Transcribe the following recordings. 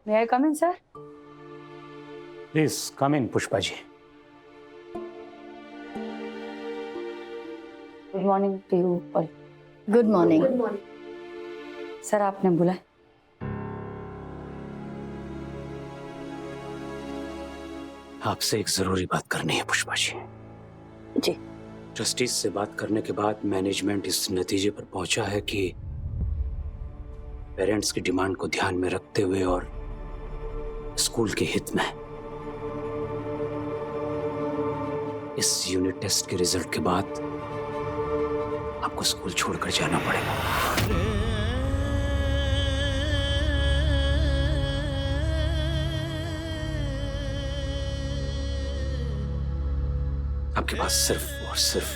May I come in sir? Please come in Pushpa ji. Good morning to you all. Good morning. Sir आपने बुलाया? आपसे एक जरूरी बात करनी है पुष्पा जी। जी। ट्रस्टीज से बात करने के बाद मैनेजमेंट इस नतीजे पर पहुंचा है कि पेरेंट्स की डिमांड को ध्यान में रखते हुए और स्कूल के हित में इस यूनिट टेस्ट के रिजल्ट के बाद आपको स्कूल छोड़कर जाना पड़ेगा। आपके पास सिर्फ और सिर्फ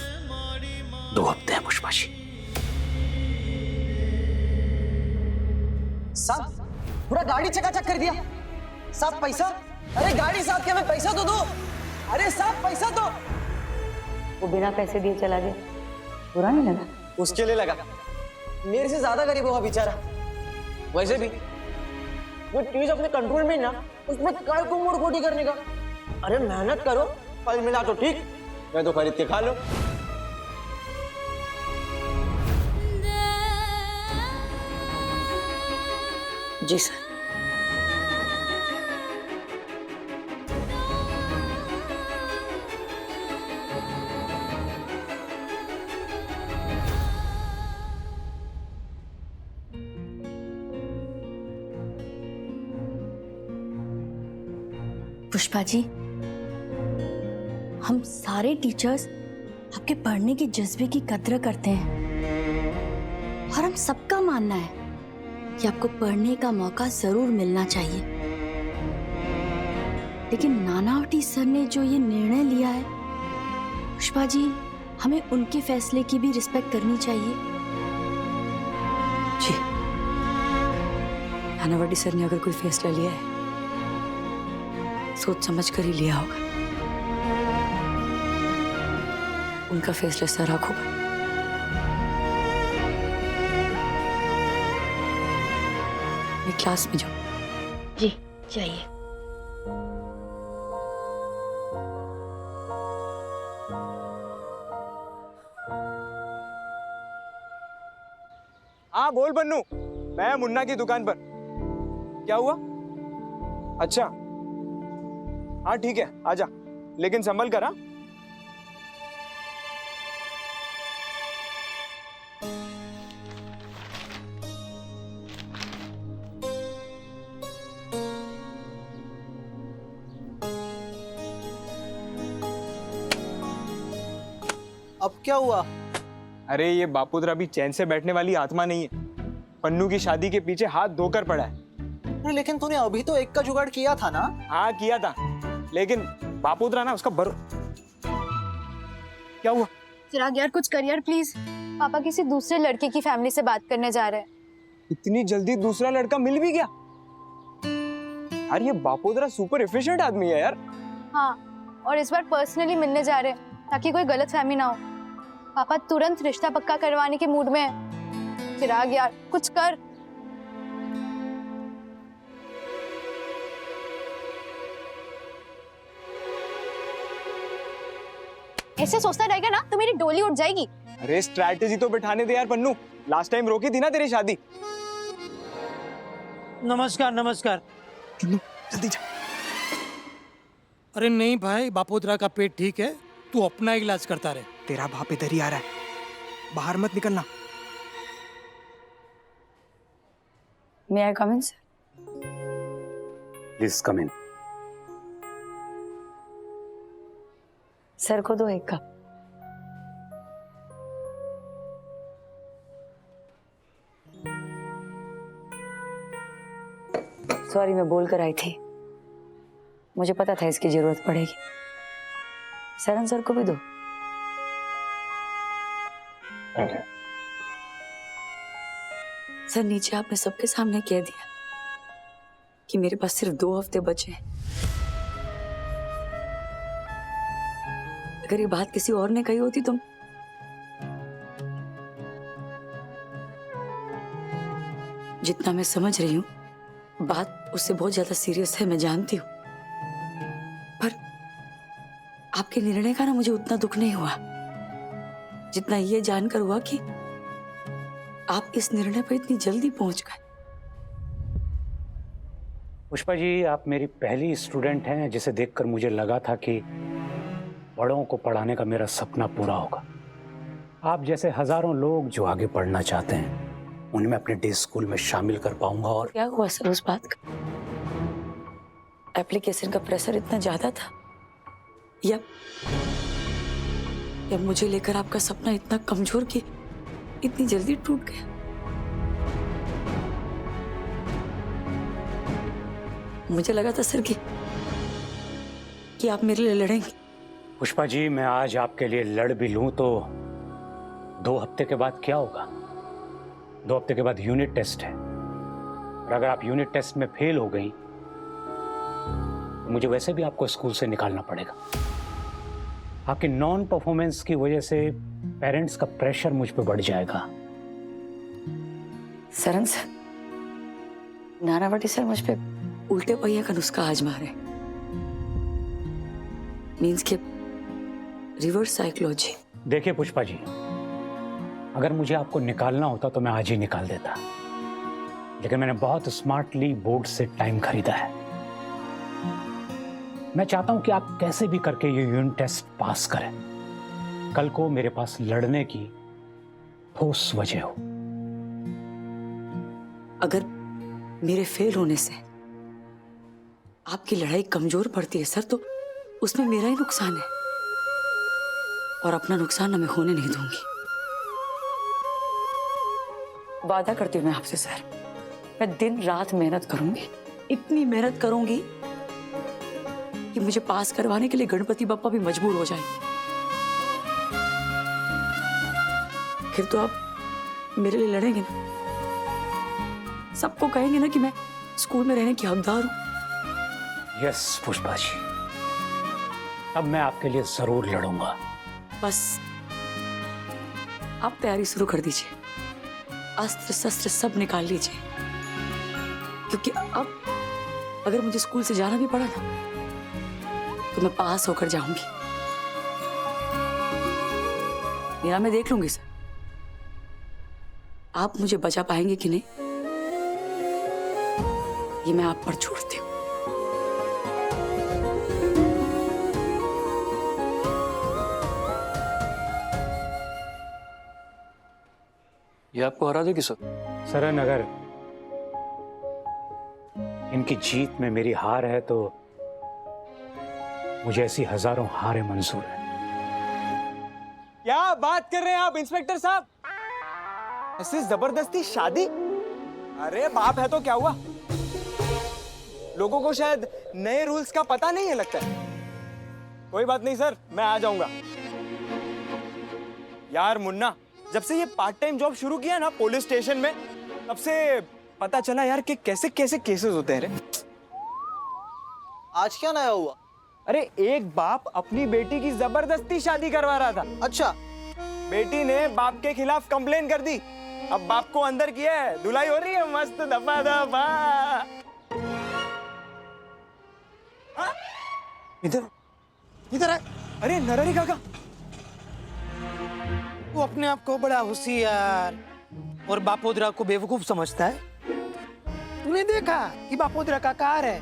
2 हफ्ते हैं पुष्पा जी। साहब पूरा गाड़ी चकाचक कर दिया। साहब पैसा, अरे गाड़ी साहब के हमें पैसा तो दो। अरे साहब पैसा तो। वो बिना पैसे दिए चला गया, बुरा नहीं लगा? उसके लिए लगा, मेरे से ज्यादा गरीब होगा बेचारा। वैसे भी वो चीज अपने कंट्रोल में ना, उसमें काय को मोड़ खोटी करने का। अरे मेहनत करो, फल मिला तो ठीक, मैं तो खरीद के खा लो। जी सर। पुष्पा जी, हम सारे टीचर्स आपके पढ़ने के जज्बे की कद्र करते हैं और हम सबका मानना है कि आपको पढ़ने का मौका जरूर मिलना चाहिए। लेकिन नानावटी सर ने जो ये निर्णय लिया है, पुष्पा जी, हमें उनके फैसले की भी रिस्पेक्ट करनी चाहिए। जी, नानावटी सर ने अगर कोई फैसला लिया है, सोच समझ कर ही लिया होगा। उनका फैसला सराख होगा। मैं क्लास में जाऊं? जी चाहिए। हाँ बोल बन्नू, मैं मुन्ना की दुकान पर। क्या हुआ? अच्छा हाँ ठीक है, आजा, लेकिन संभल कर। हाँ अब क्या हुआ? अरे ये बापूद्रा भी चैन से बैठने वाली आत्मा नहीं है। पन्नू की शादी के पीछे हाथ धोकर पड़ा है। अरे लेकिन तूने अभी तो एक का जुगाड़ किया था ना? हाँ किया था, लेकिन बापूद्रा ना उसका क्या हुआ? चिराग यार कुछ कर यार प्लीज। पापा किसी दूसरे लड़के की फैमिली से बात करने जा रहे हैं। इतनी जल्दी दूसरा लड़का मिल भी गया? यार ये बापूद्रा सुपर एफिशिएंट आदमी है यार। हाँ, और इस बार पर्सनली मिलने जा रहे हैं ताकि कोई गलत फहमी ना हो। पापा तुरंत रिश्ता पक्का करवाने के मूड में है। चिराग यार कुछ कर। ऐसे सोचता रहेगा ना तो मेरी डोली उठ जाएगी। अरे स्ट्रैटेजी तो बिठाने दे यार पन्नू, लास्ट टाइम रोकी थी ना तेरी शादी। नमस्कार नमस्कार। जल्दी जा। अरे नहीं भाई, बापोद्रा का पेट ठीक है, तू अपना इलाज करता रहे। तेरा बाप इधर ही आ रहा है, बाहर मत निकलना। May I come in sir? Please come in. Sir को दो एक कप। सॉरी, मैं बोल कर आई थी, मुझे पता था इसकी जरूरत पड़ेगी। सरन सर को भी दो। सर नीचे आपने सबके सामने कह दिया कि मेरे पास सिर्फ 2 हफ्ते बचे हैं। अगर ये बात किसी और ने कही होती तो जितना मैं समझ रही हूँ बात उससे बहुत ज्यादा सीरियस है, मैं जानती हूँ, पर आपके निर्णय का ना मुझे उतना दुख नहीं हुआ जितना ये जानकर हुआ कि आप इस निर्णय पर इतनी जल्दी पहुंच गए। पुष्पा जी, आप मेरी पहली स्टूडेंट हैं जिसे देखकर मुझे लगा था कि बड़ों को पढ़ाने का मेरा सपना पूरा होगा। आप जैसे हजारों लोग जो आगे पढ़ना चाहते हैं उनमें अपने डे स्कूल में शामिल कर पाऊंगा। और क्या हुआ सर उस बात का? एप्लीकेशन का प्रेशर इतना ज्यादा था या मुझे लेकर आपका सपना इतना कमजोर कि इतनी जल्दी टूट गया? मुझे लगा था सर कि आप मेरे लिए लड़ेंगे। पुष्पा जी, मैं आज आपके लिए लड़ भी लूं तो 2 हफ्ते के बाद क्या होगा? 2 हफ्ते के बाद यूनिट टेस्ट है, और अगर आप यूनिट टेस्ट में फेल हो गई तो मुझे वैसे भी आपको स्कूल से निकालना पड़ेगा। आपकी नॉन परफॉर्मेंस की वजह से पेरेंट्स का प्रेशर मुझ पे बढ़ जाएगा। सरन सर, नानावटी सर मुझ पे उल्टे पहिया का नुस्खा आजमा रहे, मीन्स के रिवर्स साइकोलॉजी। देखिए पुष्पा जी, अगर मुझे आपको निकालना होता तो मैं आज ही निकाल देता, लेकिन मैंने बहुत स्मार्टली बोर्ड से टाइम खरीदा है। मैं चाहता हूं कि आप कैसे भी करके ये यूनिट टेस्ट पास करें। कल को मेरे पास लड़ने की ठोस वजह हो। अगर मेरे फेल होने से आपकी लड़ाई कमजोर पड़ती है सर, तो उसमें मेरा ही नुकसान है, और अपना नुकसान ना मैं होने नहीं दूंगी। वादा करती हूँ मैं आपसे सर, मैं दिन रात मेहनत करूंगी, इतनी मेहनत करूंगी कि मुझे पास करवाने के लिए गणपति बप्पा भी मजबूर हो जाएंगे। फिर तो आप मेरे लिए लड़ेंगे ना, सबको कहेंगे ना कि मैं स्कूल में रहने की हकदार हूं। यस पुष्पा जी, अब मैं आपके लिए जरूर लड़ूंगा। बस आप तैयारी शुरू कर दीजिए, अस्त्र शस्त्र सब निकाल लीजिए, क्योंकि अब अगर मुझे स्कूल से जाना भी पड़ा ना तो मैं पास होकर जाऊंगी। मेरा मैं देख लूंगी सर, आप मुझे बचा पाएंगे कि नहीं ये मैं आप पर छोड़ती हूँ। ये आपको हरा देगी सर? सरन, अगर इनकी जीत में मेरी हार है तो मुझे ऐसी हजारों हारें मंजूर है। क्या बात कर रहे हैं आप इंस्पेक्टर साहब? ऐसी जबरदस्ती शादी? अरे बाप है तो क्या हुआ? लोगों को शायद नए रूल्स का पता नहीं है लगता है। कोई बात नहीं सर, मैं आ जाऊंगा। यार मुन्ना, जब से ये पार्ट टाइम जॉब शुरू किया ना पुलिस स्टेशन में, तब से पता चला यार कि कैसे कैसे केसेस होते हैं रे। आज क्या नया हुआ? अरे एक बाप अपनी बेटी की जबरदस्ती शादी करवा रहा था। अच्छा, बेटी ने बाप के खिलाफ कंप्लेन कर दी। अब बाप को अंदर किया है, धुलाई हो रही है मस्त दफा दफा। इधर इधर है। अरे नरहरी काका, तू अपने आप को बड़ा होशियार और बापोदरा को बेवकूफ समझता है। तूने देखा कि बापोदरा का कार है,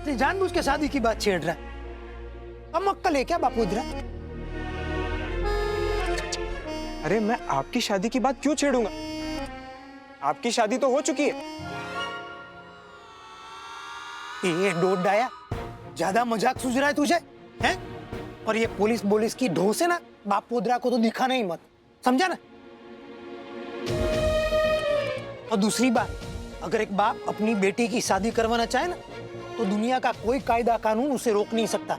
तो जानबूझ के शादी की बात छेड़ रहा है। अब अक्कल है क्या बापोदरा? अरे मैं आपकी शादी की बात क्यों छेड़ूंगा? आपकी शादी तो हो चुकी है। ये डोड डाया, ज्यादा मजाक सूझ रहा है तुझे, हैं? और ये पुलिस की ढो से ना बापोदरा को तो दिखाना ही मत, समझा ना? और दूसरी बात, अगर एक बाप अपनी बेटी की शादी करवाना चाहे ना, तो दुनिया का कोई कायदा कानून उसे रोक नहीं सकता।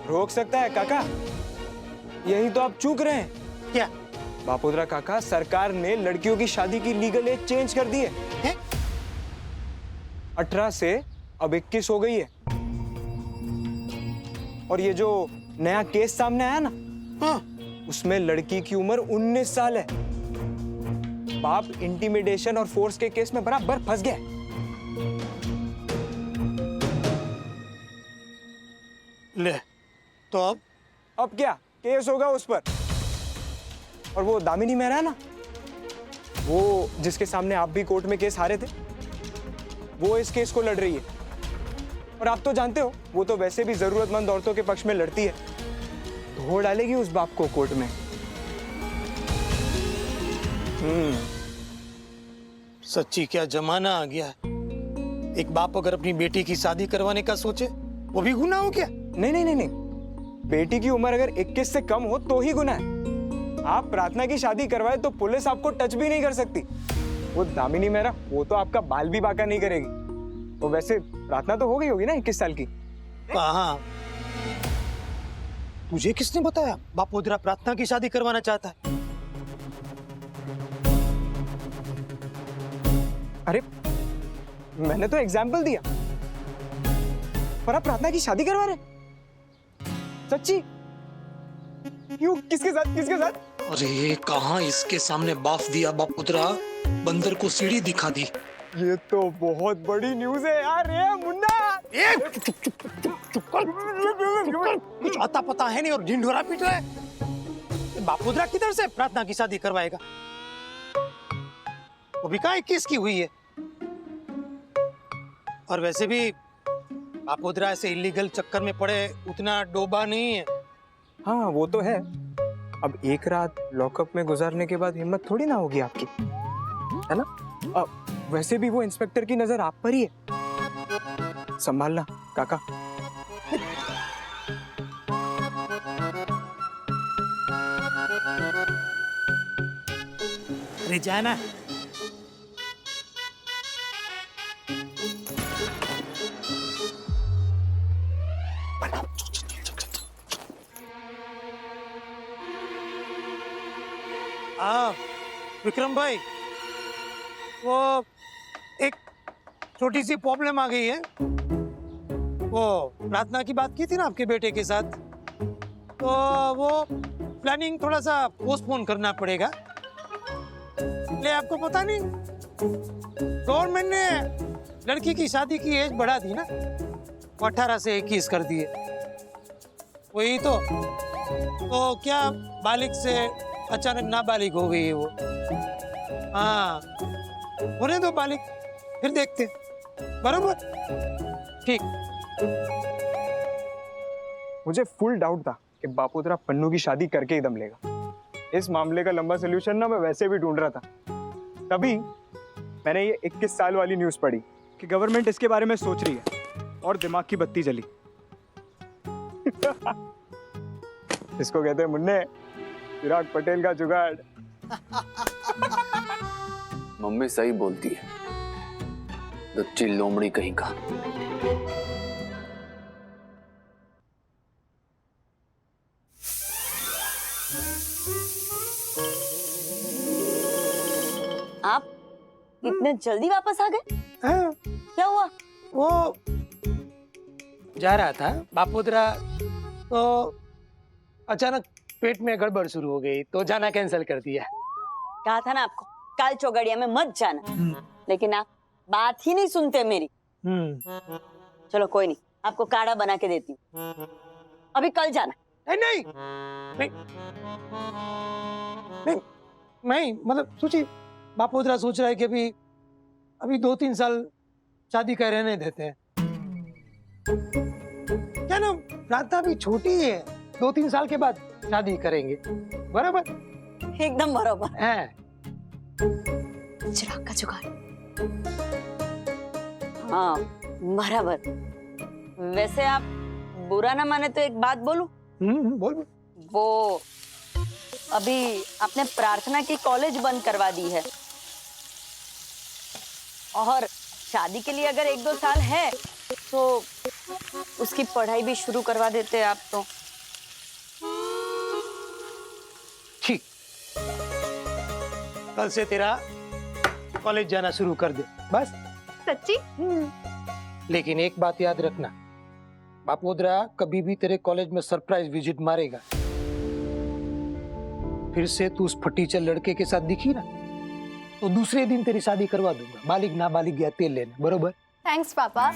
रोक सकता है काका, यही तो आप चूक रहे हैं। क्या? बापोदरा काका, सरकार ने लड़कियों की शादी की लीगल एज चेंज कर दी है। 18 से अब 21 हो गई है। और ये जो नया केस सामने आया ना, हाँ, उसमें लड़की की उम्र 19 साल है। बाप इंटिमिडेशन और फोर्स के केस में बराबर फंस गया है। ले तो अब क्या केस होगा उस पर। और वो दामिनी मेहरा है ना, वो जिसके सामने आप भी कोर्ट में केस हारे थे, वो इस केस को लड़ रही है। और आप तो जानते हो वो तो वैसे भी जरूरतमंद औरतों के पक्ष में लड़ती है, धो डालेगी उस बाप को कोर्ट में। सच्ची क्या जमाना आ गया है। एक बाप अगर अपनी बेटी की शादी करवाने का सोचे वो भी गुनाह हो क्या? नहीं नहीं नहीं नहीं, बेटी की उम्र अगर 21 से कम हो तो ही गुनाह है। आप प्रार्थना की शादी करवाए तो पुलिस आपको टच भी नहीं कर सकती। वो दामिनी मेहरा वो तो आपका बाल भी बाका नहीं करेगी। वो वैसे प्रार्थना तो हो गई होगी ना 21 साल की। कहाँ? तुझे किसने बताया बापोद्रा प्रार्थना की शादी करवाना चाहता है? अरे मैंने तो एग्जाम्पल दिया, पर आप प्रार्थना की शादी करवा रहे? सच्ची? क्यों? किसके साथ? किसके साथ? अरे कहाँ इसके सामने बाफ दिया बापोद्रा, बंदर को सीढ़ी दिखा दी। ये तो बहुत बड़ी न्यूज है यार। ये मुन्ना चुप कर। कुछ आता पता है नहीं और ढिंढोरा पीट रहा है। बापोद्रा किधर से प्रार्थना की शादी करवाएगा? वो भी कहाँ 21 की हुई है। और वैसे भी बापोद्रा ऐसे इलीगल चक्कर में पड़े उतना डोबा नहीं है। हाँ वो तो है। अब एक रात लॉकअप में गुजारने के बाद हिम्मत थोड़ी ना होगी आपकी, है ना? वैसे भी वो इंस्पेक्टर की नजर आप पर ही है, संभालना काका। अरे जाना। विक्रम भाई, वो एक छोटी सी प्रॉब्लम आ गई है। वो प्रार्थना की बात की थी ना आपके बेटे के साथ, तो वो प्लानिंग थोड़ा सा पोस्टपोन करना पड़ेगा। ले आपको पता नहीं, गवर्नमेंट ने लड़की की शादी की एज बढ़ा दी ना, 18 से 21 कर दिए। वही तो क्या बालिग से अचानक नाबालिग हो गई है वो। हाँ होने दो बालिग, फिर देखते। बरोबर? ठीक। मुझे फुल डाउट था कि बापोद्रा पन्नू की शादी करके ही दम लेगा। इस मामले का लंबा सोल्यूशन ना मैं वैसे भी ढूंढ रहा था। तभी मैंने ये 21 साल वाली न्यूज़ पढ़ी कि गवर्नमेंट इसके बारे में सोच रही है और दिमाग की बत्ती जली। इसको कहते हैं मुन्ने, चिराग पटेल का जुगाड़। मम्मी सही बोलती है, लुच्ची लोमड़ी कहीं का। आप इतने जल्दी वापस आ गए? हाँ, क्या हुआ? वो जा रहा था बापोद्रा, तो अचानक पेट में गड़बड़ शुरू हो गई, तो जाना कैंसिल कर दिया। कहा था ना आपको काल चौगड़िया में मत जाना, लेकिन आप बात ही नहीं सुनते मेरी। चलो कोई नहीं, आपको काढ़ा बना के देती हूँ, अभी कल जाना। नहीं नहीं नहीं नहीं, मतलब सोचिए, बापोद्रा सोच रहा है कि अभी 2-3 साल शादी का रहने देते हैं। क्या ना, प्रार्थना भी छोटी है, 2-3 साल के बाद शादी करेंगे। बराबर? एकदम बराबर है। चिराग का जुगाड़। हाँ बराबर। वैसे आप बुरा ना माने तो एक बात बोलूं? बोल। वो अभी आपने प्रार्थना की कॉलेज बंद करवा दी है, और शादी के लिए अगर 1-2 साल है तो उसकी पढ़ाई भी शुरू करवा देते आप तो। ठीक, कल से तेरा कॉलेज जाना शुरू कर दे बस। सच्ची? लेकिन एक बात याद रखना, बापोद्रा कभी भी तेरे कॉलेज में सरप्राइज विजिट मारेगा, फिर से तू उस फटीचर लड़के के साथ दिखी ना, तो दूसरे दिन तेरी शादी करवा दूंगा, बालिग ना बालिग या तेल लेने। बरोबर? थैंक्स पापा।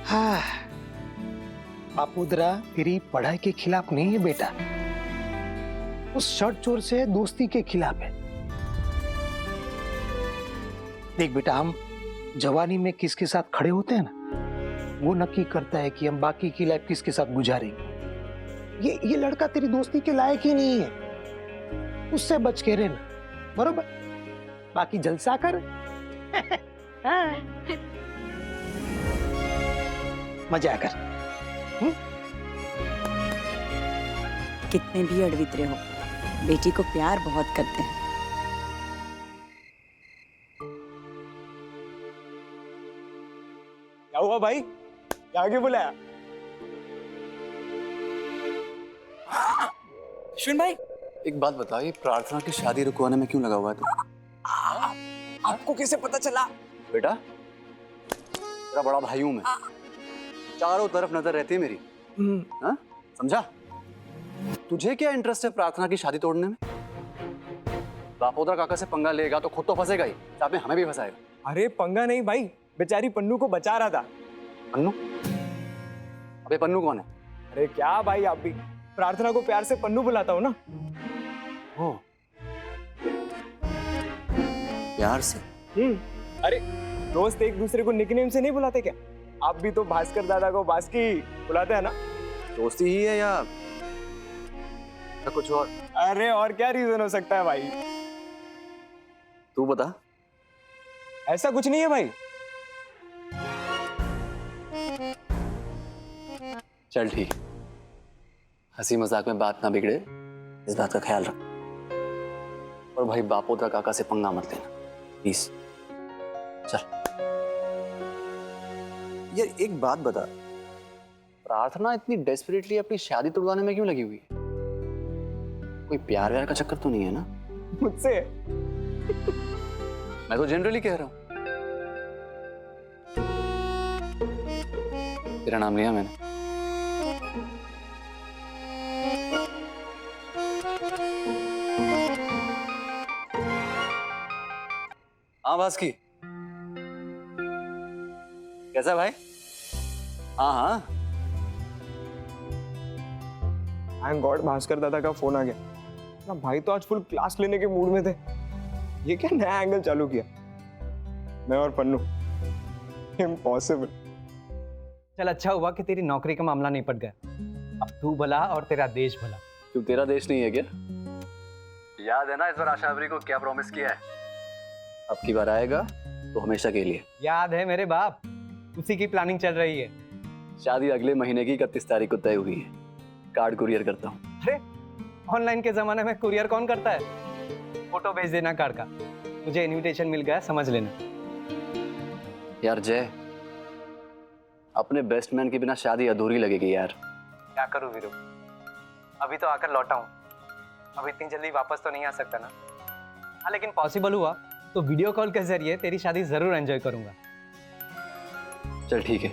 हाँ, बापोदरा तेरी पढ़ाई के खिलाफ नहीं है बेटा, उस शर्ट चोर से दोस्ती के खिलाफ है। देख बेटा, हम जवानी में किसके साथ खड़े होते हैं ना, वो नक्की करता है कि हम बाकी की लाइफ किसके साथ गुजारेंगे। ये लड़का तेरी दोस्ती के लायक ही नहीं है, उससे बच के रहना, बरोबर? बाकी जलसा कर। हाँ। मजा कर। कितने भी अड़वितरे हो, बेटी को प्यार बहुत करते हैं। क्या हुआ भाई, क्या क्यों बुलाया? अश्विन भाई, एक बात बता, ये प्रार्थना की शादी रुकवाने में क्यों लगा हुआ है तू? आपको कैसे पता चला? बेटा, तेरा बड़ा भाई हूं मैं, चारों तरफ नजर रहती है मेरी। हाँ, समझा? तुझे क्या इंटरेस्ट है प्रार्थना की शादी तोड़ने में? बापोदरा काका से पंगा लेगा तो खुद तो फंसेगा ही, साथ में हमें भी फंसाएगा। अरे पंगा नहीं भाई, बेचारी पन्नू को बचा रहा था। पन्नू? अबे पन्नू कौन है? अरे क्या भाई, आप भी प्रार्थना को प्यार से पन्नू बुलाता हो ना। ओ, प्यार से? अरे दोस्त एक दूसरे को निकनेम से नहीं बुलाते क्या? आप भी तो भास्कर दादा को बास्की बुलाते हैं ना। दोस्ती ही है या कुछ और? अरे और क्या रीजन हो सकता है भाई? तू बता। ऐसा कुछ नहीं है भाई। चल ठीक, हंसी मजाक में बात ना बिगड़े, इस बात का ख्याल रख। और भाई बापोदरा काका से पंगा मत लेना प्लीज। चल यार, एक बात बता, प्रार्थना इतनी डेस्परेटली अपनी शादी तुड़वाने में क्यों लगी हुई है? कोई प्यार व्यार का चक्कर तो नहीं है ना? मुझसे? मैं तो जनरली कह रहा हूं। तेरा नाम लिया मैंने। हाँ बास्की, कैसा भाई? हाँ हाँ, थैंक गॉड भास्कर दादा का फोन आ गया ना। भाई तो आज फुल क्लास लेने के मूड में थे। ये क्या नया एंगल चालू किया? मैं और पन्नू, इम्पॉसिबल। चल अच्छा हुआ कि तेरी नौकरी का मामला निपट गया। अब तू भला और तेरा देश भला। क्यों, तेरा देश नहीं है क्या? याद है ना इस बार आशावरी को क्या प्रॉमिस किया है? अब की बार आएगा तो हमेशा के लिए। याद है मेरे बाप, उसी की प्लानिंग चल रही है। शादी अगले महीने की 31 तारीख को तय हुई है। कार्ड कुरियर करता हूँ। अरे ऑनलाइन के जमाने में कुरियर कौन करता है? फोटो भेज देना कार्ड का, मुझे इनविटेशन मिल गया, समझ लेना। यार जय, अपने बेस्ट मैन के बिना शादी अधूरी लगेगी यार। क्या करूँ वीरू, अभी तो आकर लौटा हूँ, अब इतनी जल्दी वापस तो नहीं आ सकता ना। हाँ लेकिन पॉसिबल हुआ तो वीडियो कॉल के जरिए तेरी शादी जरूर एंजॉय करूंगा। चल ठीक है।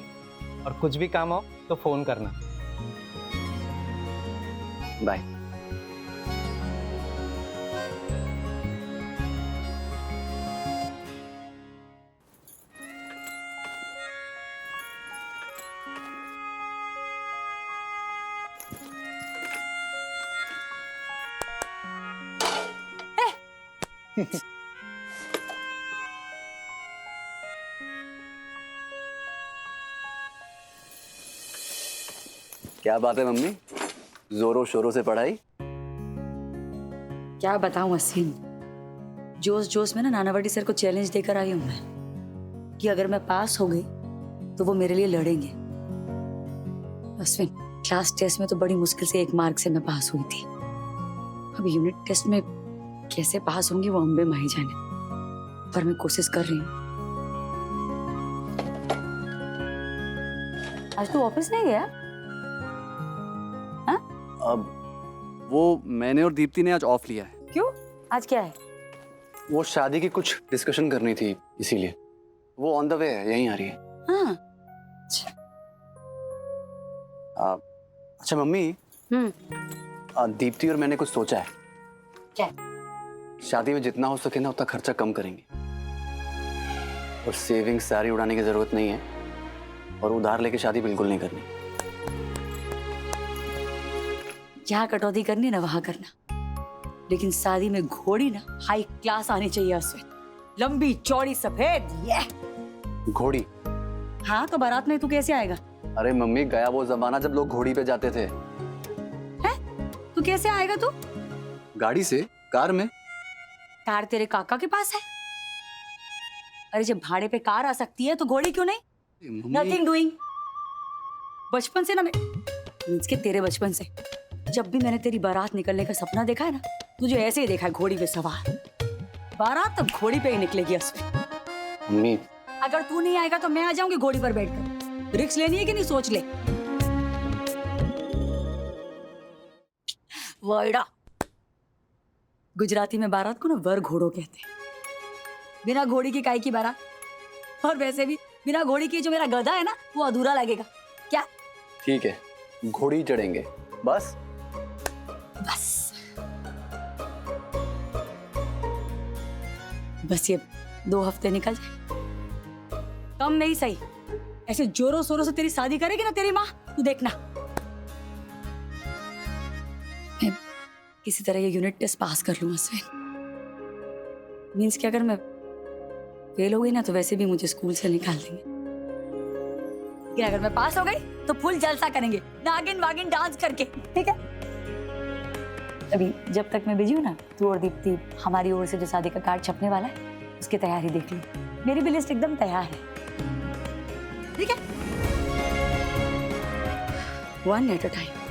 और कुछ भी काम हो तो फोन करना। बाय। क्या बात है मम्मी, जोरों शोरों से पढ़ाई? क्या बताऊं असीम, जोश जोश में ना नानावटी सर को चैलेंज देकर आई हूं मैं कि अगर मैं पास हो गई तो वो मेरे लिए लड़ेंगे। अश्विन, क्लास टेस्ट में तो बड़ी मुश्किल से 1 मार्क से मैं पास हुई थी। अब यूनिट टेस्ट में कैसे पास होंगी वो अम्बे माही जाने, पर मैं कोशिश कर रही हूँ। आज तू ऑफिस नहीं गया? अब वो मैंने और दीप्ति ने आज ऑफ लिया है। क्यों, आज क्या है? वो शादी की कुछ डिस्कशन करनी थी, इसीलिए। वो ऑन द वे है, यहीं आ रही है। हाँ। अच्छा मम्मी, दीप्ति और मैंने कुछ सोचा है। क्या? शादी में जितना हो सके ना उतना खर्चा कम करेंगे, और सेविंग सारी उड़ाने की जरूरत नहीं है, और उधार लेके शादी बिल्कुल नहीं करनी। जहाँ कटौती करनी ना वहां करना, लेकिन शादी में घोड़ी ना हाई क्लास आनी चाहिए अश्विन, लंबी चौड़ी सफेद। ये घोड़ी? हाँ तो बारात में तू कैसे आएगा? अरे मम्मी, गया वो जमाना जब लोग घोड़ी पे जाते थे। है? तू कैसे आएगा तू? गाड़ी से? कार में? कार तेरे काका के पास है। अरे जब भाड़े पे कार आ सकती है तो घोड़ी क्यों नहीं? Nothing doing. बचपन से ना मीन्स के तेरे बचपन से जब भी मैंने तेरी बारात निकलने का सपना देखा है ना, तुझे ऐसे ही देखा है, घोड़ी पे सवार। बारात तो घोड़ी पे ही निकलेगी अश्विन। मम्मी, अगर तू नहीं आएगा तो मैं आ जाऊंगी घोड़ी पर बैठकर। रिस्क लेनी है कि नहीं, सोच ले। वर्डा, गुजराती में बारात को ना वर घोड़ो कहते हैं। बिना घोड़ी की काई की बारात, और वैसे भी बिना घोड़ी की जो मेरा गधा है ना वो अधूरा लगेगा। क्या? ठीक है, घोड़ी चढ़ेंगे बस। बस बस ये 2 हफ्ते निकल जाए, कम नहीं सही, ऐसे जोरों शोरों से तेरी शादी करेगी ना तेरी माँ, तू देखना। मैं किसी तरह ये यूनिट टेस्ट पास कर लूँ अश्विन। मीन्स कि अगर मैं फेल हो गई ना तो वैसे भी मुझे स्कूल से निकाल देंगे, लेकिन अगर मैं पास हो गई तो फुल जलसा करेंगे, नागिन वागिन डांस करके। ठीक है? अभी जब तक मैं बिजी हूँ ना, तू और दीप्ति हमारी ओर से जो शादी का कार्ड छपने वाला है उसकी तैयारी देख ली। मेरी भी लिस्ट एकदम तैयार है। ठीक है? 1 at a time।